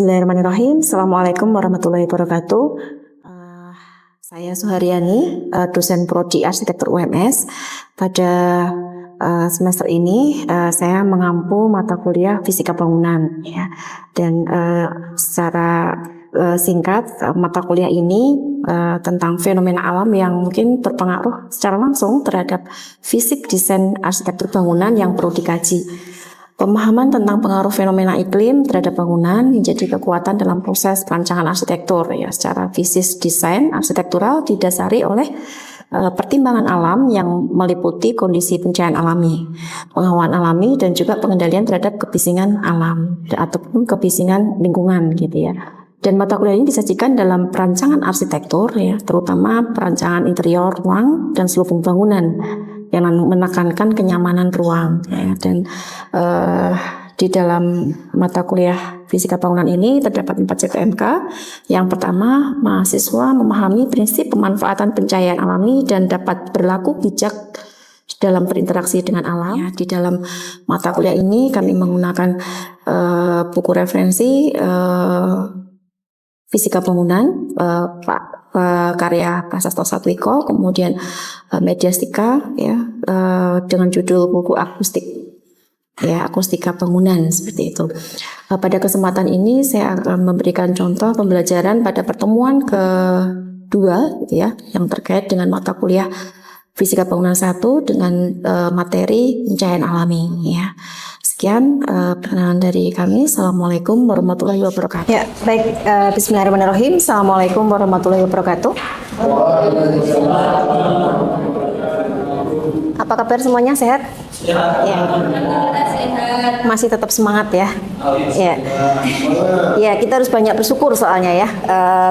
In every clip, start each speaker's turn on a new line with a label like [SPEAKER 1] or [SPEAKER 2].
[SPEAKER 1] Bismillahirrahmanirrahim. Assalamualaikum warahmatullahi wabarakatuh. Saya Suharyani, dosen Prodi Arsitektur UMS. Pada semester ini saya mengampu mata kuliah Fisika Bangunan, ya. Dan secara singkat, mata kuliah ini tentang fenomena alam yang mungkin berpengaruh secara langsung terhadap fisik desain arsitektur bangunan yang perlu dikaji. Pemahaman tentang pengaruh fenomena iklim terhadap bangunan menjadi kekuatan dalam proses perancangan arsitektur, ya. Secara fisis desain arsitektural didasari oleh pertimbangan alam yang meliputi kondisi pencahayaan alami, penghawaan alami, dan juga pengendalian terhadap kebisingan alam ataupun kebisingan lingkungan, gitu ya. Dan mata kuliah ini disajikan dalam perancangan arsitektur, ya, terutama perancangan interior ruang dan selubung bangunan yang menekankan kenyamanan ruang, ya. Dan di dalam mata kuliah Fisika Bangunan ini terdapat 4 CPMK. Yang pertama, mahasiswa memahami prinsip pemanfaatan pencahayaan alami dan dapat berlaku bijak dalam berinteraksi dengan alam. Ya, di dalam mata kuliah ini kami menggunakan buku referensi Fisika Bangunan, karya Prasasto Satwiko, kemudian Mediastika, ya, dengan judul buku akustik, ya, akustika bangunan, seperti itu. Pada kesempatan ini saya akan memberikan contoh pembelajaran pada pertemuan kedua, ya, yang terkait dengan mata kuliah Fisika Bangunan 1 dengan materi pencahayaan alami, ya. Sekian perkenalan dari kami. Assalamualaikum warahmatullahi wabarakatuh.
[SPEAKER 2] Ya, baik. Bismillahirrahmanirrahim. Assalamualaikum warahmatullahi wabarakatuh. Apa kabar semuanya? Sehat? Sehat. Ya. Masih tetap semangat, ya. Ya. Ya, kita harus banyak bersyukur soalnya, ya,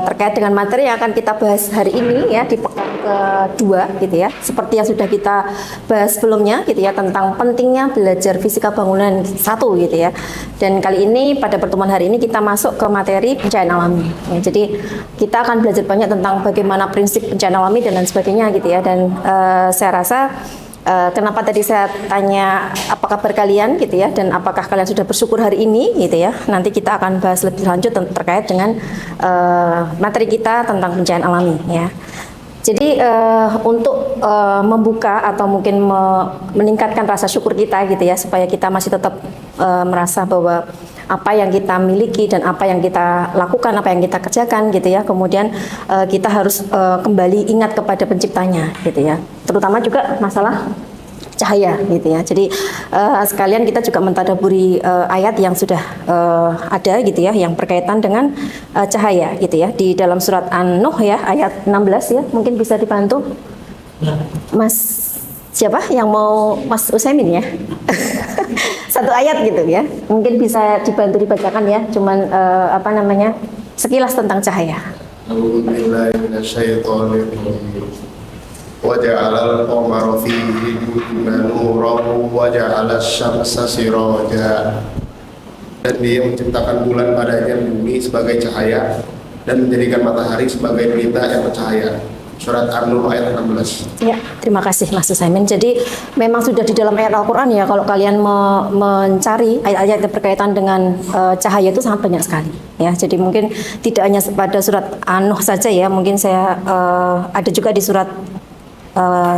[SPEAKER 2] terkait dengan materi yang akan kita bahas hari ini, ya, di pekan kedua, gitu ya. Seperti yang sudah kita bahas sebelumnya, gitu ya, tentang pentingnya belajar fisika bangunan 1, gitu ya. Dan kali ini pada pertemuan hari ini kita masuk ke materi pencahayaan alami. Ya, jadi kita akan belajar banyak tentang bagaimana prinsip pencahayaan alami dan lain sebagainya, gitu ya. Dan saya rasa kenapa tadi saya tanya apa kabar kalian, gitu ya, dan apakah kalian sudah bersyukur hari ini, gitu ya. Nanti kita akan bahas lebih lanjut terkait dengan materi kita tentang pencahayaan alami, ya. Jadi untuk membuka atau mungkin meningkatkan rasa syukur kita, gitu ya, supaya kita masih tetap merasa bahwa apa yang kita miliki dan apa yang kita lakukan, apa yang kita kerjakan, gitu ya. Kemudian kita harus kembali ingat kepada penciptanya, gitu ya. Terutama juga masalah cahaya, gitu ya. Jadi sekalian kita juga mentadaburi ayat yang sudah ada, gitu ya, yang berkaitan dengan cahaya, gitu ya, di dalam surat An-Nuh, ya, ayat 16, ya. Mungkin bisa dibantu Mas, siapa yang mau, Mas Usaimin, ya. Satu ayat, gitu ya. Mungkin bisa dibantu dibacakan, ya. Cuman sekilas tentang cahaya.
[SPEAKER 3] Waja'alal qamara fihi nuran waja'alas syamsa siraja. Dan Dia menciptakan bulan padanya bumi sebagai cahaya dan menjadikan matahari sebagai pelita yang bercahaya. Surat An-Nur ayat 16.
[SPEAKER 2] Ya, terima kasih Mas Usaimin. Jadi memang sudah di dalam ayat Al-Quran, ya, kalau kalian mencari ayat-ayat yang berkaitan dengan cahaya itu sangat banyak sekali, ya. Jadi mungkin tidak hanya pada surat An-Nuh saja, ya. Mungkin saya ada juga di surat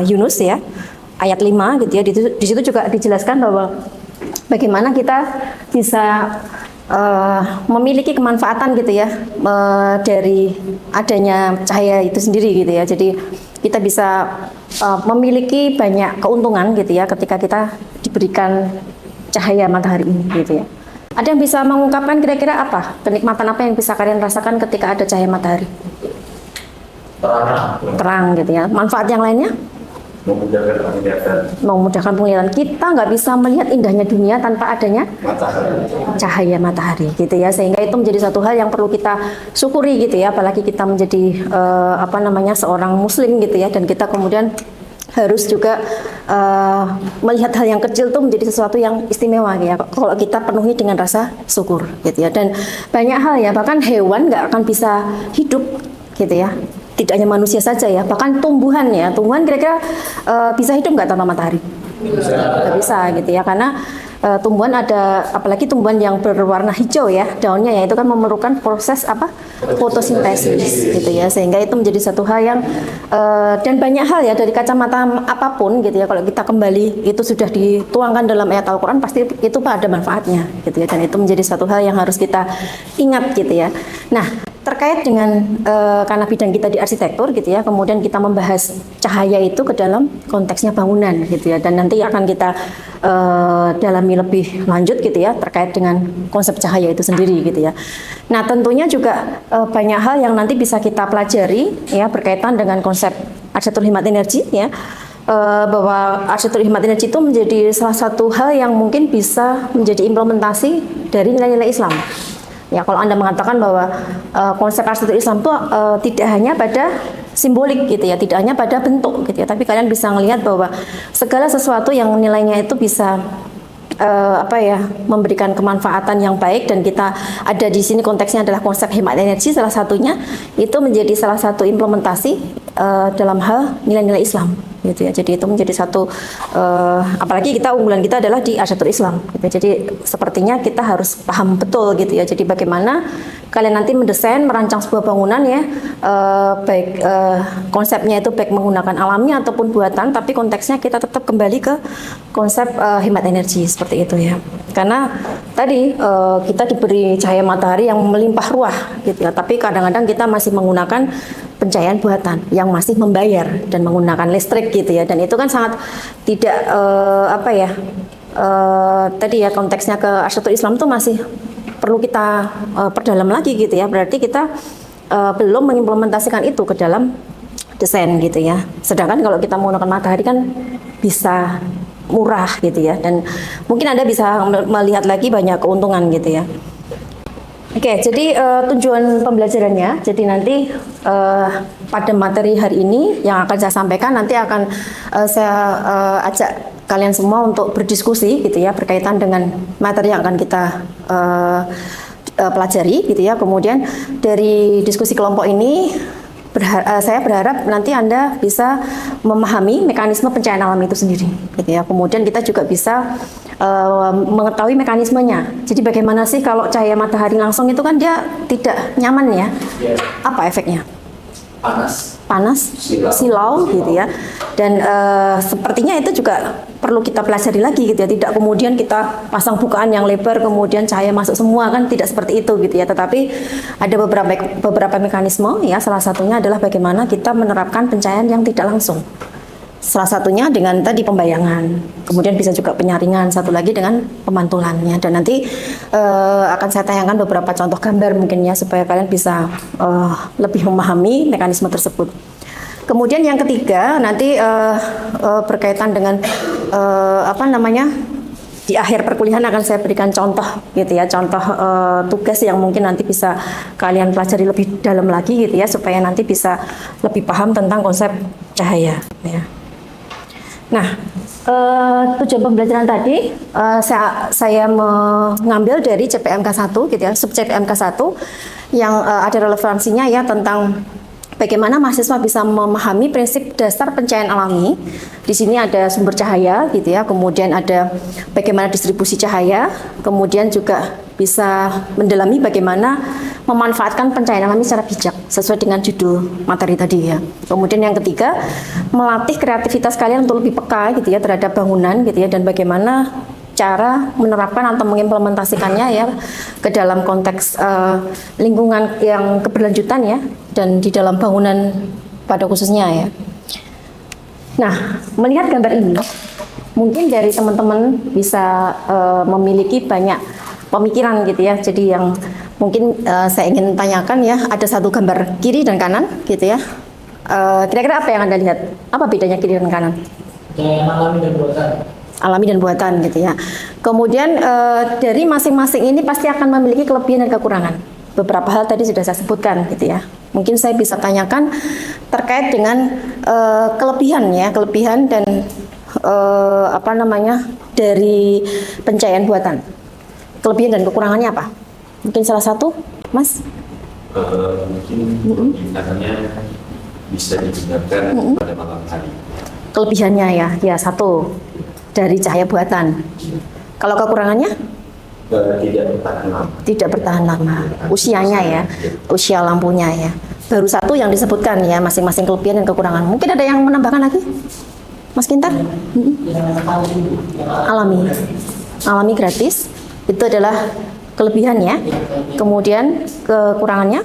[SPEAKER 2] Yunus, ya, ayat 5, gitu ya. Di situ juga dijelaskan bahwa bagaimana kita bisa memiliki kemanfaatan, gitu ya, dari adanya cahaya itu sendiri, gitu ya. Jadi kita bisa memiliki banyak keuntungan, gitu ya, ketika kita diberikan cahaya matahari ini, gitu ya. Ada yang bisa mengungkapkan kira-kira apa kenikmatan apa yang bisa kalian rasakan ketika ada cahaya matahari? Terang, gitu ya. Manfaat yang lainnya? Memudahkan penglihatan. Kita nggak bisa melihat indahnya dunia tanpa adanya cahaya matahari, gitu ya. Sehingga itu menjadi satu hal yang perlu kita syukuri, gitu ya. Apalagi kita menjadi seorang muslim, gitu ya. Dan kita kemudian harus juga melihat hal yang kecil itu menjadi sesuatu yang istimewa, ya, kalau kita penuhi dengan rasa syukur, gitu ya. Dan banyak hal, ya, bahkan hewan nggak akan bisa hidup, gitu ya. Tidak hanya manusia saja, ya, bahkan tumbuhan, ya. Tumbuhan kira-kira bisa hidup nggak tanpa matahari? Nggak bisa, gitu ya, karena tumbuhan ada, apalagi tumbuhan yang berwarna hijau ya daunnya ya, itu kan memerlukan proses apa, fotosintesis gitu ya, sehingga itu menjadi satu hal yang dan banyak hal ya dari kacamata apapun gitu ya, kalau kita kembali itu sudah dituangkan dalam ayat Al-Quran pasti itu ada manfaatnya gitu ya, dan itu menjadi satu hal yang harus kita ingat gitu ya. Nah, terkait dengan karena bidang kita di arsitektur gitu ya, kemudian kita membahas cahaya itu ke dalam konteksnya bangunan gitu ya, dan nanti akan kita dalami lebih lanjut gitu ya terkait dengan konsep cahaya itu sendiri gitu ya. Nah, tentunya juga banyak hal yang nanti bisa kita pelajari ya berkaitan dengan konsep arsitektur hemat energi ya. Bahwa arsitektur hemat energi itu menjadi salah satu hal yang mungkin bisa menjadi implementasi dari nilai-nilai Islam. Ya, kalau Anda mengatakan bahwa konsep arsitektur Islam itu tidak hanya pada simbolik gitu ya, tidak hanya pada bentuk gitu ya, tapi kalian bisa melihat bahwa segala sesuatu yang nilainya itu bisa memberikan kemanfaatan yang baik, dan kita ada di sini konteksnya adalah konsep hemat energi salah satunya, itu menjadi salah satu implementasi dalam hal nilai-nilai Islam gitu ya. Jadi itu menjadi satu apalagi kita unggulan kita adalah di arsitektur Islam gitu. Jadi sepertinya kita harus paham betul gitu ya. Jadi bagaimana kalian nanti mendesain, merancang sebuah bangunan ya, baik konsepnya itu baik menggunakan alami ataupun buatan, tapi konteksnya kita tetap kembali ke konsep hemat energi seperti itu ya. Karena tadi kita diberi cahaya matahari yang melimpah ruah gitu ya, tapi kadang-kadang kita masih menggunakan pencahayaan buatan yang masih membayar dan menggunakan listrik gitu ya, dan itu kan sangat tidak tadi ya konteksnya ke arsitektur Islam itu masih perlu kita perdalam lagi gitu ya. Berarti kita belum mengimplementasikan itu ke dalam desain gitu ya. Sedangkan kalau kita menggunakan matahari kan bisa murah gitu ya, dan mungkin Anda bisa melihat lagi banyak keuntungan gitu ya. Oke, jadi tujuan pembelajarannya, jadi nanti pada materi hari ini yang akan saya sampaikan nanti akan saya ajak kalian semua untuk berdiskusi gitu ya berkaitan dengan materi yang akan kita pelajari gitu ya. Kemudian dari diskusi kelompok ini saya berharap nanti Anda bisa memahami mekanisme pencahayaan alam itu sendiri gitu ya. Kemudian kita juga bisa mengetahui mekanismenya. Jadi bagaimana sih kalau cahaya matahari langsung itu kan dia tidak nyaman ya. Apa efeknya? Panas, silau gitu ya. Dan sepertinya itu juga perlu kita pelajari lagi gitu ya. Tidak kemudian kita pasang bukaan yang lebar kemudian cahaya masuk semua, kan tidak seperti itu gitu ya. Tetapi ada beberapa mekanisme ya. Salah satunya adalah bagaimana kita menerapkan pencahayaan yang tidak langsung. Salah satunya dengan tadi pembayangan, kemudian bisa juga penyaringan, satu lagi dengan pemantulannya. Dan nanti akan saya tayangkan beberapa contoh gambar mungkin ya, supaya kalian bisa lebih memahami mekanisme tersebut. Kemudian yang ketiga nanti berkaitan dengan di akhir perkuliahan akan saya berikan contoh gitu ya, contoh tugas yang mungkin nanti bisa kalian pelajari lebih dalam lagi gitu ya, supaya nanti bisa lebih paham tentang konsep cahaya ya. Nah, tujuan pembelajaran tadi saya mengambil dari CPMK 1 gitu ya, sub CPMK 1 yang ada relevansinya ya tentang bagaimana mahasiswa bisa memahami prinsip dasar pencahayaan alami. Di sini ada sumber cahaya gitu ya, kemudian ada bagaimana distribusi cahaya, kemudian juga bisa mendalami bagaimana memanfaatkan pencahayaan alami secara bijak sesuai dengan judul materi tadi ya. Kemudian yang ketiga, melatih kreativitas kalian untuk lebih peka gitu ya terhadap bangunan gitu ya, dan bagaimana cara menerapkan atau mengimplementasikannya ya ke dalam konteks lingkungan yang keberlanjutan ya, dan di dalam bangunan pada khususnya ya. Nah, melihat gambar ini, mungkin dari teman-teman bisa memiliki banyak pemikiran gitu ya. Jadi yang mungkin saya ingin tanyakan ya, ada satu gambar kiri dan kanan gitu ya. Kira-kira apa yang Anda lihat? Apa bedanya kiri dan kanan?
[SPEAKER 4] Alami dan buatan.
[SPEAKER 2] Alami dan buatan gitu ya. Kemudian dari masing-masing ini pasti akan memiliki kelebihan dan kekurangan. Beberapa hal tadi sudah saya sebutkan gitu ya. Mungkin saya bisa tanyakan terkait dengan kelebihan ya, kelebihan dan dari pencahayaan buatan. Kelebihan dan kekurangannya apa? Mungkin salah satu, Mas?
[SPEAKER 4] Mungkin kelebihannya bisa digunakan pada malam hari.
[SPEAKER 2] Kelebihannya ya satu dari cahaya buatan. Kalau kekurangannya
[SPEAKER 4] Tidak bertahan lama.
[SPEAKER 2] tidak bertahan lama. Usianya ya, usia lampunya ya. Baru satu yang disebutkan ya, masing-masing kelebihan dan kekurangan. Mungkin ada yang menambahkan lagi, Mas Kintar? Alami, alami gratis. Itu adalah kelebihannya. Kemudian kekurangannya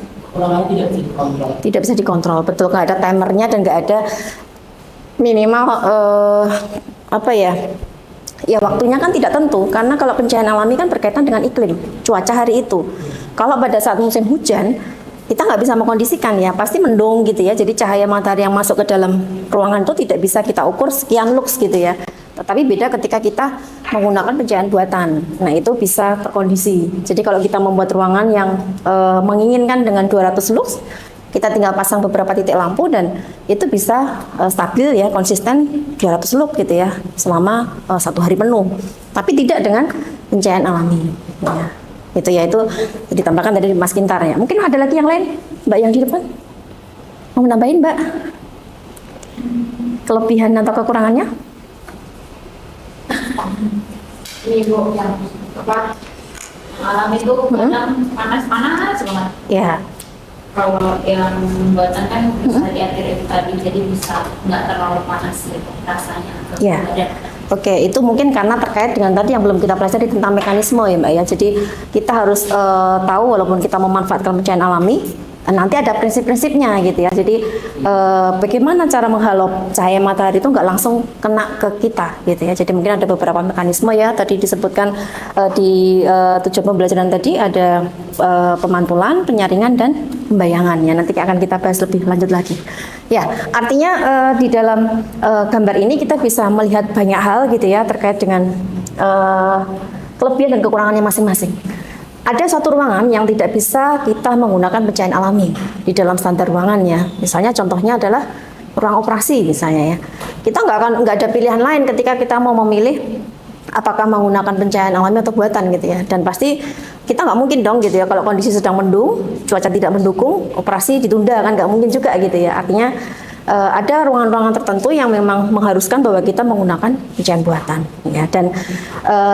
[SPEAKER 2] tidak bisa dikontrol. Betul, nggak ada timernya dan nggak ada minimal apa ya? Ya waktunya kan tidak tentu, karena kalau pencahayaan alami kan berkaitan dengan iklim, cuaca hari itu. Kalau pada saat musim hujan, kita nggak bisa mengkondisikan ya, pasti mendung gitu ya. Jadi cahaya matahari yang masuk ke dalam ruangan itu tidak bisa kita ukur sekian lux gitu ya. Tetapi beda ketika kita menggunakan pencahayaan buatan. Nah itu bisa terkondisi. Jadi kalau kita membuat ruangan yang menginginkan dengan 200 lux, kita tinggal pasang beberapa titik lampu dan itu bisa stabil ya, konsisten 200 lux gitu ya selama 1 hari penuh. Tapi tidak dengan pencahayaan alami. Ya. Itu ya, itu ditambahkan tadi Mas Kintar ya. Mungkin ada lagi yang lain, Mbak yang di depan mau menambahin, Mbak, kelebihan atau kekurangannya?
[SPEAKER 5] Ini Bu, yang apa? Alam itu kadang panas-panas banget.
[SPEAKER 2] Ya.
[SPEAKER 5] Kalau yang buatan kan bisa diatur itu tadi, jadi bisa nggak terlalu panas gitu rasanya ke
[SPEAKER 2] Ya.
[SPEAKER 5] badan.
[SPEAKER 2] Oke, itu mungkin karena terkait dengan tadi yang belum kita pelajari tentang mekanisme ya Mbak ya. Jadi kita harus tahu walaupun kita memanfaatkan pencahayaan alami, nanti ada prinsip-prinsipnya gitu ya. Jadi bagaimana cara menghalau cahaya matahari itu nggak langsung kena ke kita gitu ya. Jadi mungkin ada beberapa mekanisme ya. Tadi disebutkan di tujuan pembelajaran tadi ada pemantulan, penyaringan dan pembayangan ya. Nanti akan kita bahas lebih lanjut lagi. Ya, artinya di dalam gambar ini kita bisa melihat banyak hal gitu ya terkait dengan kelebihan dan kekurangannya masing-masing. Ada satu ruangan yang tidak bisa kita menggunakan pencahayaan alami di dalam standar ruangannya. Misalnya contohnya adalah ruang operasi misalnya ya. Kita nggak ada pilihan lain ketika kita mau memilih apakah menggunakan pencahayaan alami atau buatan gitu ya. Dan pasti kita nggak mungkin dong gitu ya kalau kondisi sedang mendung, cuaca tidak mendukung, operasi ditunda kan nggak mungkin juga gitu ya. Artinya ada ruangan-ruangan tertentu yang memang mengharuskan bahwa kita menggunakan pencahayaan buatan ya. Dan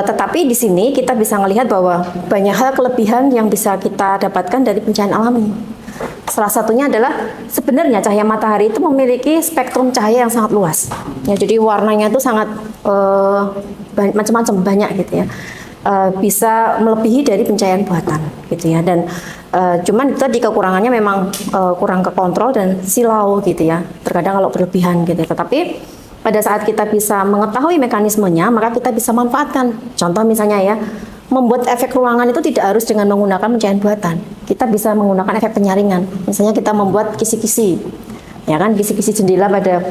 [SPEAKER 2] tetapi di sini kita bisa melihat bahwa banyak hal kelebihan yang bisa kita dapatkan dari pencahayaan alami. Salah satunya adalah sebenarnya cahaya matahari itu memiliki spektrum cahaya yang sangat luas ya. Jadi warnanya itu sangat macam-macam, banyak gitu ya. Bisa melebihi dari pencahayaan buatan gitu ya. Dan cuman itu tadi kekurangannya memang kurang kekontrol dan silau gitu ya, terkadang kalau berlebihan gitu. Tetapi pada saat kita bisa mengetahui mekanismenya, maka kita bisa manfaatkan. Contoh misalnya ya, membuat efek ruangan itu tidak harus dengan menggunakan pencahayaan buatan. Kita bisa menggunakan efek penyaringan. Misalnya kita membuat kisi-kisi, ya kan, kisi-kisi jendela pada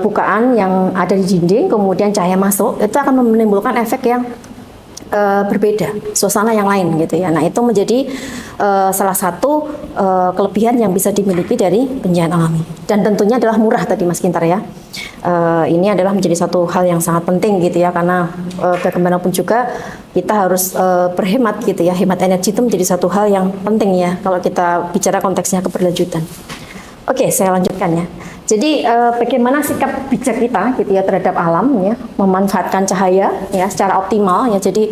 [SPEAKER 2] bukaan yang ada di dinding, kemudian cahaya masuk, itu akan menimbulkan efek yang berbeda, suasana yang lain gitu ya. Nah itu menjadi salah satu kelebihan yang bisa dimiliki dari pencahayaan alami. Dan tentunya adalah murah tadi Mas Kintar ya. Ini adalah menjadi satu hal yang sangat penting gitu ya, karena bagaimanapun juga kita harus berhemat gitu ya. Hemat energi itu menjadi satu hal yang penting ya kalau kita bicara konteksnya keberlanjutan. Oke, saya lanjutkan ya. Jadi bagaimana sikap bijak kita gitu ya terhadap alam ya, memanfaatkan cahaya ya secara optimal ya. Jadi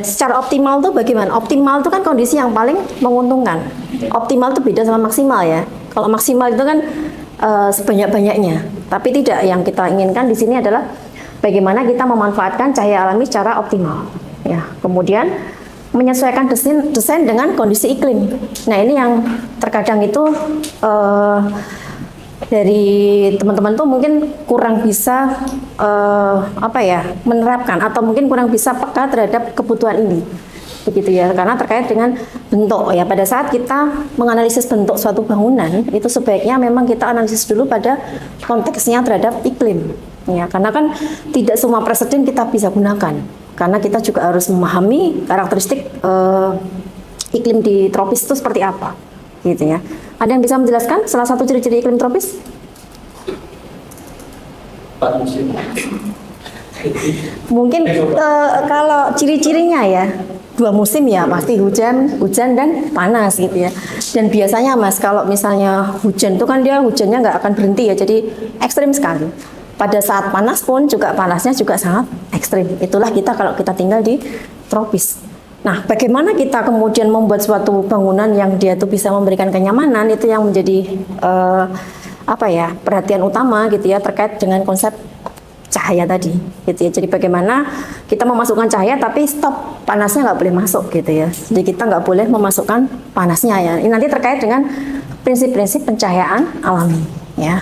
[SPEAKER 2] secara optimal tuh bagaimana? Optimal itu kan kondisi yang paling menguntungkan. Optimal itu beda sama maksimal ya. Kalau maksimal itu kan sebanyak-banyaknya. Tapi tidak, yang kita inginkan di sini adalah bagaimana kita memanfaatkan cahaya alami secara optimal ya. Kemudian menyesuaikan desain dengan kondisi iklim. Nah ini yang terkadang itu dari teman-teman tuh mungkin kurang bisa menerapkan atau mungkin kurang bisa peka terhadap kebutuhan ini, begitu ya, karena terkait dengan bentuk ya. Pada saat kita menganalisis bentuk suatu bangunan itu sebaiknya memang kita analisis dulu pada konteksnya terhadap iklim ya, karena kan tidak semua presiden kita bisa gunakan, karena kita juga harus memahami karakteristik iklim di tropis itu seperti apa gitu ya. Ada yang bisa menjelaskan salah satu ciri-ciri iklim tropis?
[SPEAKER 4] Pak musim.
[SPEAKER 2] Mungkin kalau ciri-cirinya ya 2 musim ya, pasti hujan dan panas gitu ya. Dan biasanya Mas kalau misalnya hujan itu kan dia hujannya nggak akan berhenti ya, jadi ekstrim sekali. pada saat panas pun juga panasnya juga sangat ekstrim. Itulah kita kalau kita tinggal di tropis. Nah, bagaimana kita kemudian membuat suatu bangunan yang dia tuh bisa memberikan kenyamanan, itu yang menjadi perhatian utama gitu ya, terkait dengan konsep cahaya tadi gitu ya. Jadi bagaimana kita memasukkan cahaya tapi stop, panasnya nggak boleh masuk gitu ya. Jadi kita nggak boleh memasukkan panasnya ya. Ini nanti terkait dengan prinsip-prinsip pencahayaan alami ya.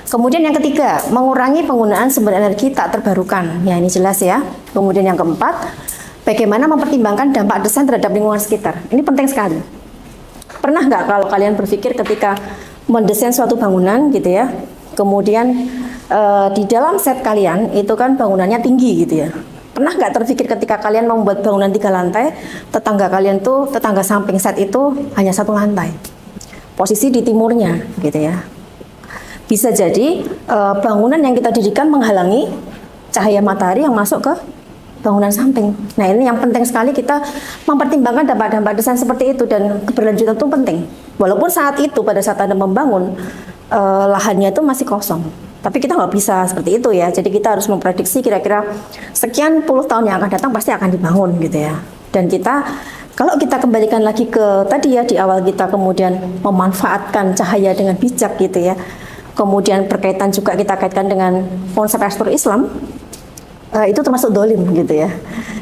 [SPEAKER 2] Kemudian yang ketiga, mengurangi penggunaan sumber energi tak terbarukan. Ya, ini jelas ya. Kemudian yang keempat, bagaimana mempertimbangkan dampak desain terhadap lingkungan sekitar. Ini penting sekali. Pernah nggak kalau kalian berpikir ketika mendesain suatu bangunan gitu ya, kemudian di dalam set kalian itu kan bangunannya tinggi gitu ya. Pernah nggak terpikir ketika kalian membuat bangunan 3 lantai, tetangga kalian tuh, tetangga samping set itu hanya 1 lantai. Posisi di timurnya gitu ya. Bisa jadi bangunan yang kita dirikan menghalangi cahaya matahari yang masuk ke bangunan samping. Nah, ini yang penting sekali kita mempertimbangkan dampak-dampak desain seperti itu, dan keberlanjutan itu penting. Walaupun saat itu pada saat Anda membangun lahannya itu masih kosong. Tapi kita nggak bisa seperti itu ya. Jadi kita harus memprediksi kira-kira sekian puluh tahun yang akan datang pasti akan dibangun gitu ya. Dan kita, kalau kita kembalikan lagi ke tadi ya, di awal kita kemudian memanfaatkan cahaya dengan bijak gitu ya. Kemudian berkaitan juga kita kaitkan dengan konsep arsitektur Islam, itu termasuk dolim gitu ya.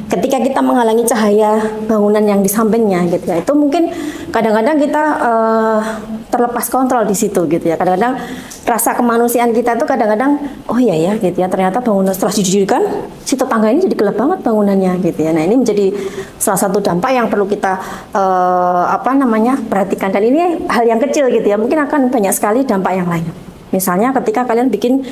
[SPEAKER 2] Ketika kita menghalangi cahaya bangunan yang di sampingnya gitu ya, itu mungkin kadang-kadang kita terlepas kontrol di situ gitu ya. Kadang-kadang rasa kemanusiaan kita tuh kadang-kadang, oh iya ya gitu ya, ternyata bangunan setelah didirikan si tetangga ini jadi gelap banget bangunannya gitu ya. Nah, ini menjadi salah satu dampak yang perlu kita perhatikan, dan ini hal yang kecil gitu ya, mungkin akan banyak sekali dampak yang lain. Misalnya ketika kalian bikin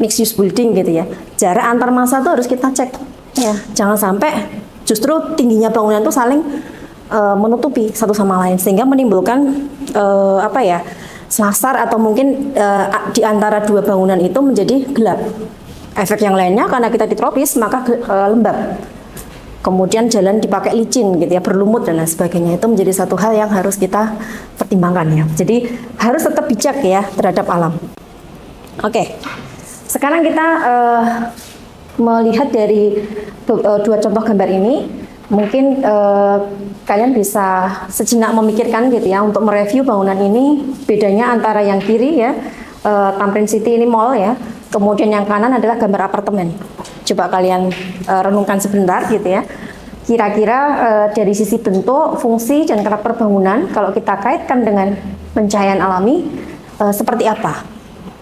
[SPEAKER 2] mixed use building gitu ya, jarak antar massa itu harus kita cek ya, jangan sampai justru tingginya bangunan itu saling menutupi satu sama lain sehingga menimbulkan selasar atau mungkin di antara 2 bangunan itu menjadi gelap. Efek yang lainnya karena kita di tropis maka lembab. Kemudian jalan dipakai licin gitu ya, berlumut dan lain sebagainya. Itu menjadi satu hal yang harus kita pertimbangkan ya. Jadi harus tetap bijak ya terhadap alam. Oke. Sekarang kita melihat dari 2 contoh gambar ini. Mungkin kalian bisa sejenak memikirkan gitu ya untuk mereview bangunan ini, bedanya antara yang kiri ya, Tamrin City ini mall ya. Kemudian yang kanan adalah gambar apartemen. Coba kalian renungkan sebentar gitu ya. Kira-kira dari sisi bentuk, fungsi, dan karakter bangunan, kalau kita kaitkan dengan pencahayaan alami, seperti apa?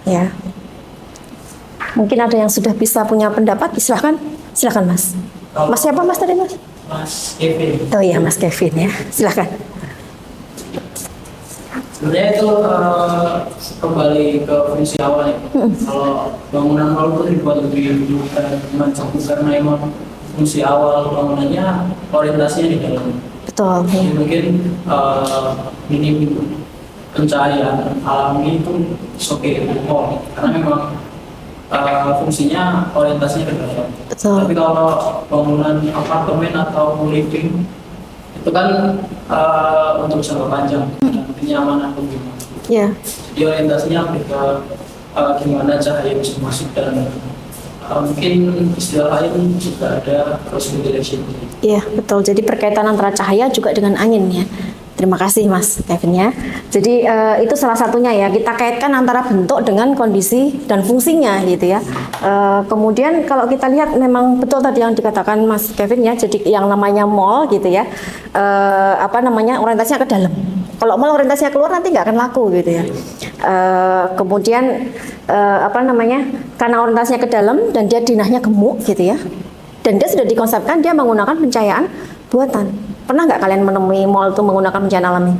[SPEAKER 2] Ya. Mungkin ada yang sudah bisa punya pendapat, silahkan Mas. Mas siapa Mas tadi Mas?
[SPEAKER 6] Mas Kevin.
[SPEAKER 2] Oh iya Mas Kevin ya, silahkan.
[SPEAKER 6] Sebenarnya itu kembali ke fungsi awalnya. Kalau bangunan mall itu dibuat lebih macam karena emang fungsi awal bangunannya orientasinya di dalam.
[SPEAKER 2] Betul.
[SPEAKER 6] Jadi mungkin ini pencahayaan alami itu oke mall karena memang fungsinya orientasinya ke dalam.
[SPEAKER 2] Betul.
[SPEAKER 6] Tapi kalau bangunan apartemen atau living itu kan untuk jangka panjang dan kenyamanan pengguna.
[SPEAKER 2] Ya.
[SPEAKER 6] Jadi orientasinya lebih ke gimana cahaya bisa masuk, dan mungkin istilah lain juga ada cross ventilation.
[SPEAKER 2] Iya betul. Jadi berkaitan antara cahaya juga dengan angin ya. Terima kasih Mas Kevin ya. Jadi itu salah satunya ya, kita kaitkan antara bentuk dengan kondisi dan fungsinya gitu ya. Kemudian kalau kita lihat memang betul tadi yang dikatakan Mas Kevin ya. Jadi yang namanya mall gitu ya, orientasinya ke dalam. Kalau mall orientasinya keluar nanti nggak akan laku gitu ya. Kemudian karena orientasinya ke dalam dan dia dinahnya gemuk gitu ya. Dan dia sudah dikonsepkan dia menggunakan pencahayaan buatan. Pernah nggak kalian menemui mall itu menggunakan pencahayaan alami?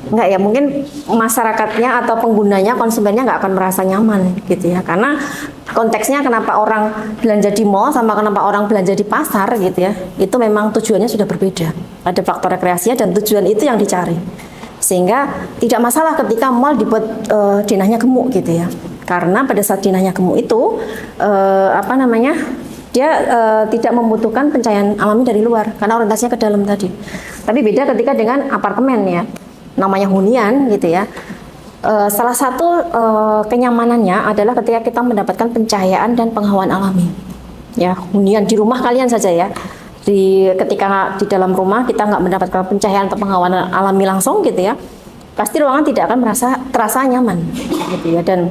[SPEAKER 2] Nggak ya, mungkin masyarakatnya atau penggunanya, konsumennya nggak akan merasa nyaman gitu ya. Karena konteksnya kenapa orang belanja di mall sama kenapa orang belanja di pasar gitu ya, itu memang tujuannya sudah berbeda. Ada faktor rekreasinya dan tujuan itu yang dicari. Sehingga tidak masalah ketika mall dibuat dinahnya gemuk gitu ya. Karena pada saat dinahnya gemuk itu dia tidak membutuhkan pencahayaan alami dari luar karena orientasinya ke dalam tadi. Tapi beda ketika dengan apartemen ya, namanya hunian gitu ya. Salah satu kenyamanannya adalah ketika kita mendapatkan pencahayaan dan penghawaan alami. Ya, hunian di rumah kalian saja ya. Ketika di dalam rumah kita nggak mendapatkan pencahayaan atau penghawaan alami langsung gitu ya, pasti ruangan tidak akan terasa nyaman gitu ya, dan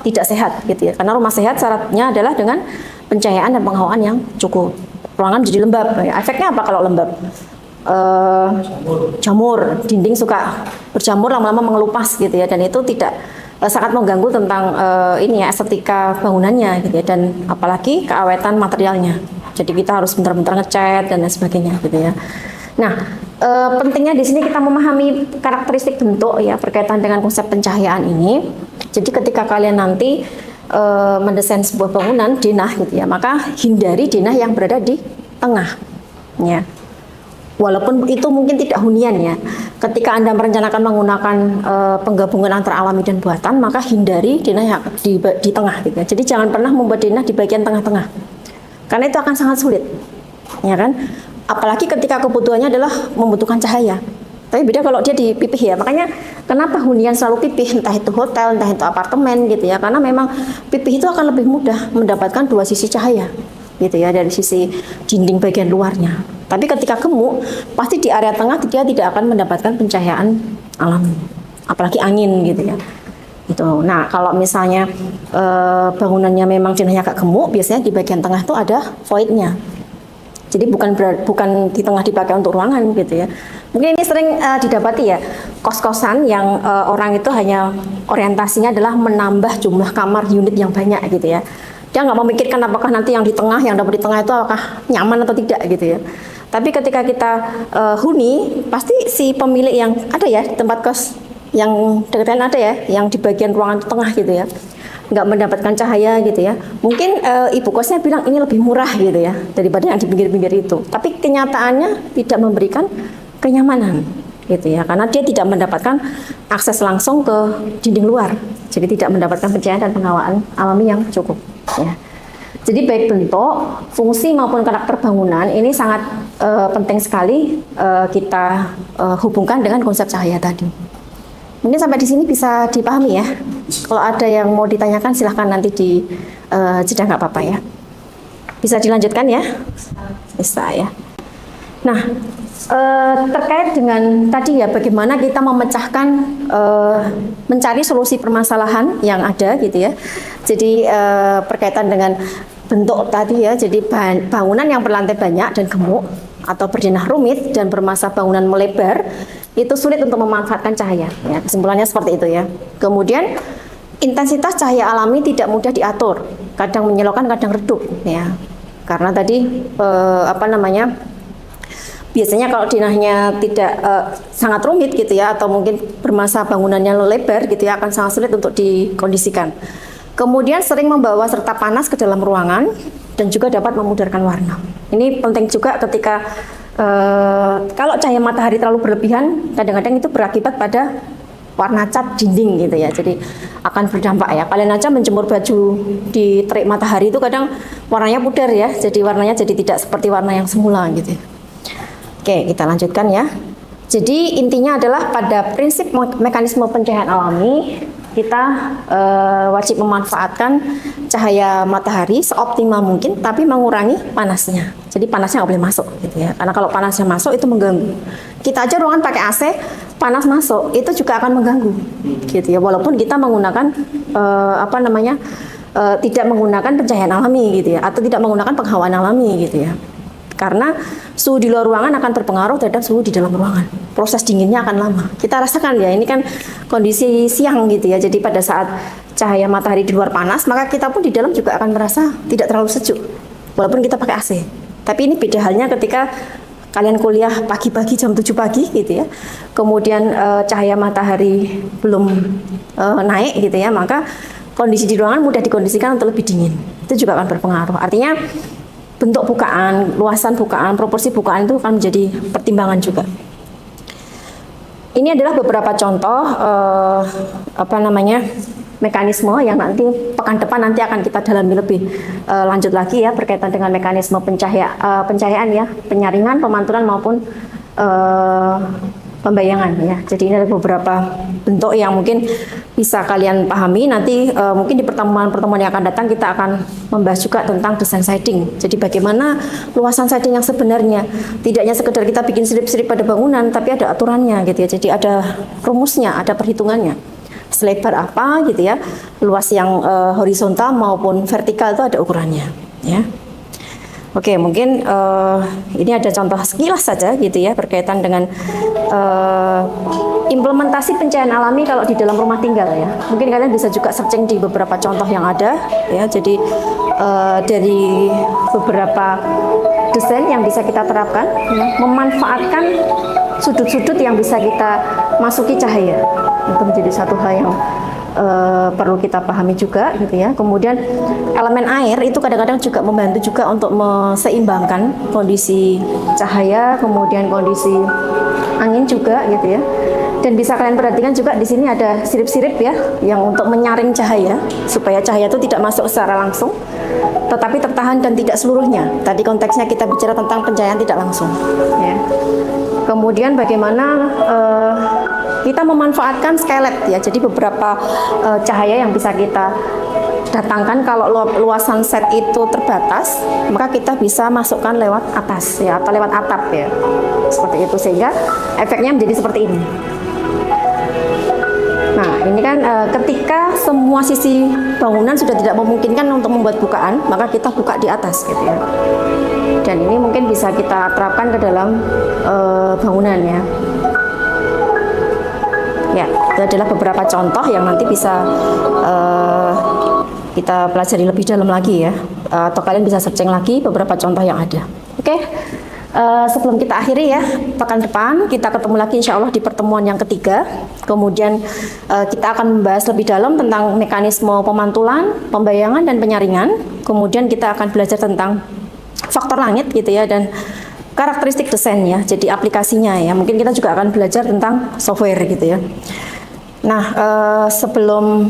[SPEAKER 2] tidak sehat gitu ya. Karena rumah sehat syaratnya adalah dengan pencahayaan dan penghawaan yang cukup. Ruangan jadi lembab. Ya, efeknya apa kalau lembab? Jamur, dinding suka berjamur, lama-lama mengelupas gitu ya, dan itu tidak sangat mengganggu tentang ini ya, estetika bangunannya gitu ya, dan apalagi keawetan materialnya. Jadi kita harus bentar-bentar ngecat dan lain sebagainya gitu ya. Nah, pentingnya di sini kita memahami karakteristik bentuk ya berkaitan dengan konsep pencahayaan ini. Jadi ketika kalian nanti mendesain sebuah bangunan denah gitu ya, maka hindari denah yang berada di tengah ya. Walaupun itu mungkin tidak hunian ya. Ketika Anda merencanakan menggunakan penggabungan antara alami dan buatan, maka hindari denah yang di tengah gitu ya. Jadi jangan pernah membuat denah di bagian tengah-tengah. Karena itu akan sangat sulit. Ya kan? Apalagi ketika kebutuhannya adalah membutuhkan cahaya. Tapi beda kalau dia di pipih ya. Makanya kenapa hunian selalu pipih, entah itu hotel, entah itu apartemen gitu ya. Karena memang pipih itu akan lebih mudah mendapatkan dua sisi cahaya gitu ya, dari sisi dinding bagian luarnya. Tapi ketika gemuk, pasti di area tengah dia tidak akan mendapatkan pencahayaan alami, apalagi angin gitu ya. Itu. Nah, kalau misalnya bangunannya memang denahnya agak gemuk, biasanya di bagian tengah itu ada voidnya. Jadi bukan di tengah dipakai untuk ruangan gitu ya. Mungkin ini sering didapati ya, kos-kosan yang orang itu hanya orientasinya adalah menambah jumlah kamar unit yang banyak gitu ya. Dia nggak memikirkan apakah nanti yang di tengah, yang dapat di tengah itu apakah nyaman atau tidak gitu ya. Tapi ketika kita huni, pasti si pemilik yang ada ya di tempat kos yang dekat ada ya, yang di bagian ruangan tengah gitu ya, nggak mendapatkan cahaya gitu ya. Mungkin ibu kosnya bilang ini lebih murah gitu ya daripada yang di pinggir-pinggir itu. Tapi kenyataannya tidak memberikan kenyamanan gitu ya, karena dia tidak mendapatkan akses langsung ke dinding luar. Jadi tidak mendapatkan pencahayaan dan penghawaan alami yang cukup ya. Jadi baik bentuk, fungsi maupun karakter bangunan ini sangat penting sekali kita hubungkan dengan konsep cahaya tadi. Mungkin sampai di sini bisa dipahami ya. Kalau ada yang mau ditanyakan silahkan nanti di jeda, nggak apa-apa ya. Bisa dilanjutkan ya? Bisa ya. Nah, terkait dengan tadi ya, bagaimana kita memecahkan, mencari solusi permasalahan yang ada gitu ya. Jadi berkaitan dengan bentuk tadi ya, jadi bangunan yang berlantai banyak dan gemuk atau berdenah rumit dan bermasa bangunan melebar itu sulit untuk memanfaatkan cahaya ya, kesimpulannya seperti itu ya. Kemudian intensitas cahaya alami tidak mudah diatur, kadang menyilaukan kadang redup ya, karena tadi biasanya kalau denahnya tidak sangat rumit gitu ya, atau mungkin bermasa bangunannya lebar gitu ya, akan sangat sulit untuk dikondisikan. Kemudian sering membawa serta panas ke dalam ruangan dan juga dapat memudarkan warna. Ini penting juga ketika kalau cahaya matahari terlalu berlebihan, kadang-kadang itu berakibat pada warna cat dinding gitu ya. Jadi akan berdampak ya. Kalian aja menjemur baju di terik matahari itu kadang warnanya pudar ya. Jadi warnanya jadi tidak seperti warna yang semula gitu. Oke, kita lanjutkan ya. Jadi intinya adalah pada prinsip mekanisme pencahayaan alami, kita wajib memanfaatkan cahaya matahari seoptimal mungkin, tapi mengurangi panasnya. Jadi panasnya nggak boleh masuk, gitu ya. Karena kalau panasnya masuk itu mengganggu. Kita aja ruangan pakai AC, panas masuk itu juga akan mengganggu, gitu ya. Walaupun kita menggunakan tidak menggunakan pencahayaan alami, gitu ya, atau tidak menggunakan penghawaan alami, gitu ya. Karena suhu di luar ruangan akan terpengaruh terhadap suhu di dalam ruangan. Proses dinginnya akan lama. Kita rasakan ya, ini kan kondisi siang gitu ya. Jadi pada saat cahaya matahari di luar panas, maka kita pun di dalam juga akan merasa tidak terlalu sejuk. Walaupun kita pakai AC. Tapi ini beda halnya ketika kalian kuliah pagi-pagi jam 7 pagi gitu ya. Kemudian cahaya matahari belum naik gitu ya, maka kondisi di ruangan mudah dikondisikan untuk lebih dingin. Itu juga akan berpengaruh. Artinya bentuk bukaan, luasan bukaan, proporsi bukaan itu akan menjadi pertimbangan juga. Ini adalah beberapa contoh mekanisme yang nanti pekan depan nanti akan kita dalami lebih lanjut lagi ya, berkaitan dengan mekanisme pencahayaan ya, penyaringan, pemantulan maupun pembayangan ya. Jadi ini ada beberapa bentuk yang mungkin bisa kalian pahami. Nanti mungkin di pertemuan-pertemuan yang akan datang kita akan membahas juga tentang desain siding. Jadi bagaimana luasan siding yang sebenarnya. Tidak hanya sekedar kita bikin sirip-sirip pada bangunan, tapi ada aturannya gitu ya. Jadi ada rumusnya, ada perhitungannya. Selebar apa gitu ya, luas yang horizontal maupun vertikal itu ada ukurannya ya. Oke, mungkin ini ada contoh sekilas saja gitu ya berkaitan dengan implementasi pencahayaan alami kalau di dalam rumah tinggal ya. Mungkin kalian bisa juga searching di beberapa contoh yang ada ya. Jadi dari beberapa desain yang bisa kita terapkan ya, memanfaatkan sudut-sudut yang bisa kita masuki cahaya. Itu menjadi satu hal yang perlu kita pahami juga gitu ya. Kemudian elemen air itu kadang-kadang juga membantu juga untuk meseimbangkan kondisi cahaya, kemudian kondisi angin juga gitu ya. Dan bisa kalian perhatikan juga di sini ada sirip-sirip ya yang untuk menyaring cahaya supaya cahaya itu tidak masuk secara langsung tetapi tertahan dan tidak seluruhnya. Tadi konteksnya kita bicara tentang pencahayaan tidak langsung ya. Kemudian bagaimana kita memanfaatkan skylight ya. Jadi beberapa cahaya yang bisa kita datangkan kalau luasan set itu terbatas, maka kita bisa masukkan lewat atas ya atau lewat atap ya. Seperti itu sehingga efeknya menjadi seperti ini. Nah, ini kan ketika semua sisi bangunan sudah tidak memungkinkan untuk membuat bukaan, maka kita buka di atas gitu ya. Dan ini mungkin bisa kita terapkan ke dalam bangunan ya. Ya, itu adalah beberapa contoh yang nanti bisa kita pelajari lebih dalam lagi ya. Atau kalian bisa searching lagi beberapa contoh yang ada. Oke, sebelum kita akhiri ya, pekan depan kita ketemu lagi insya Allah di pertemuan yang ketiga. Kemudian kita akan membahas lebih dalam tentang mekanisme pemantulan, pembayangan, dan penyaringan. Kemudian kita akan belajar tentang faktor langit gitu ya, dan karakteristik desainnya, jadi aplikasinya ya. Mungkin kita juga akan belajar tentang software gitu ya. Nah, sebelum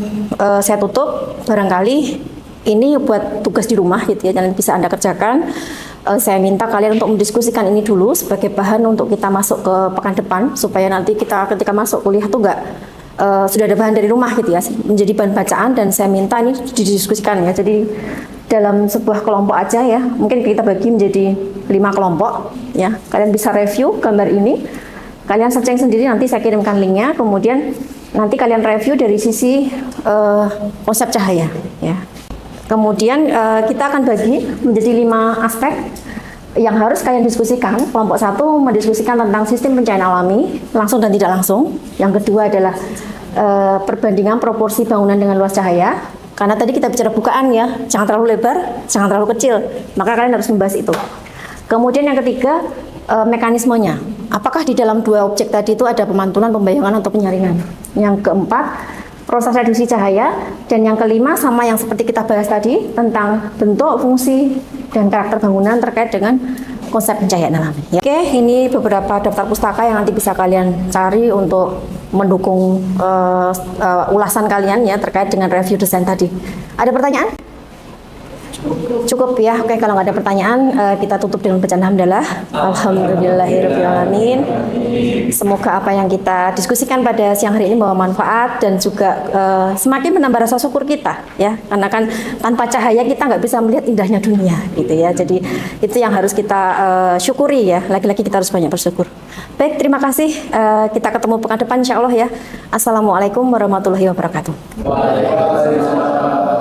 [SPEAKER 2] saya tutup, barangkali ini buat tugas di rumah gitu ya, dan bisa Anda kerjakan. Saya minta kalian untuk mendiskusikan ini dulu sebagai bahan untuk kita masuk ke pekan depan, supaya nanti kita ketika masuk kuliah tuh sudah ada bahan dari rumah gitu ya, menjadi bahan bacaan. Dan saya minta ini didiskusikan ya. Jadi dalam sebuah kelompok aja ya, mungkin kita bagi menjadi 5 kelompok ya. Kalian bisa review gambar ini, kalian searching sendiri, nanti saya kirimkan linknya. Kemudian nanti kalian review dari sisi konsep cahaya ya. Kemudian kita akan bagi menjadi 5 aspek yang harus kalian diskusikan. Kelompok 1 mendiskusikan tentang sistem pencahayaan alami, langsung dan tidak langsung. Yang kedua adalah perbandingan proporsi bangunan dengan luas cahaya. Karena tadi kita bicara bukaan ya, jangan terlalu lebar, jangan terlalu kecil. Maka kalian harus membahas itu. Kemudian yang ketiga, mekanismenya. Apakah di dalam 2 objek tadi itu ada pemantulan, pembayangan, atau penyaringan. Yang keempat, proses reduksi cahaya. Dan yang kelima, sama yang seperti kita bahas tadi, tentang bentuk, fungsi, dan karakter bangunan terkait dengan konsep pencahayaan alami. Ya. Oke, ini beberapa daftar pustaka yang nanti bisa kalian cari untuk mendukung ulasan kalian ya terkait dengan review desain tadi. Ada pertanyaan? Cukup ya. Oke, kalau nggak ada pertanyaan, kita tutup dengan bacaan hamdalah. Alhamdulillahirrahmanirrahim. Semoga apa yang kita diskusikan pada siang hari ini membawa manfaat dan juga semakin menambah rasa syukur kita ya. Karena kan tanpa cahaya kita nggak bisa melihat indahnya dunia gitu ya. Jadi itu yang harus kita syukuri ya. Lagi-lagi kita harus banyak bersyukur. Baik, terima kasih. Kita ketemu pekan depan insya Allah ya. Assalamualaikum warahmatullahi wabarakatuh.
[SPEAKER 3] Waalaikumsalam.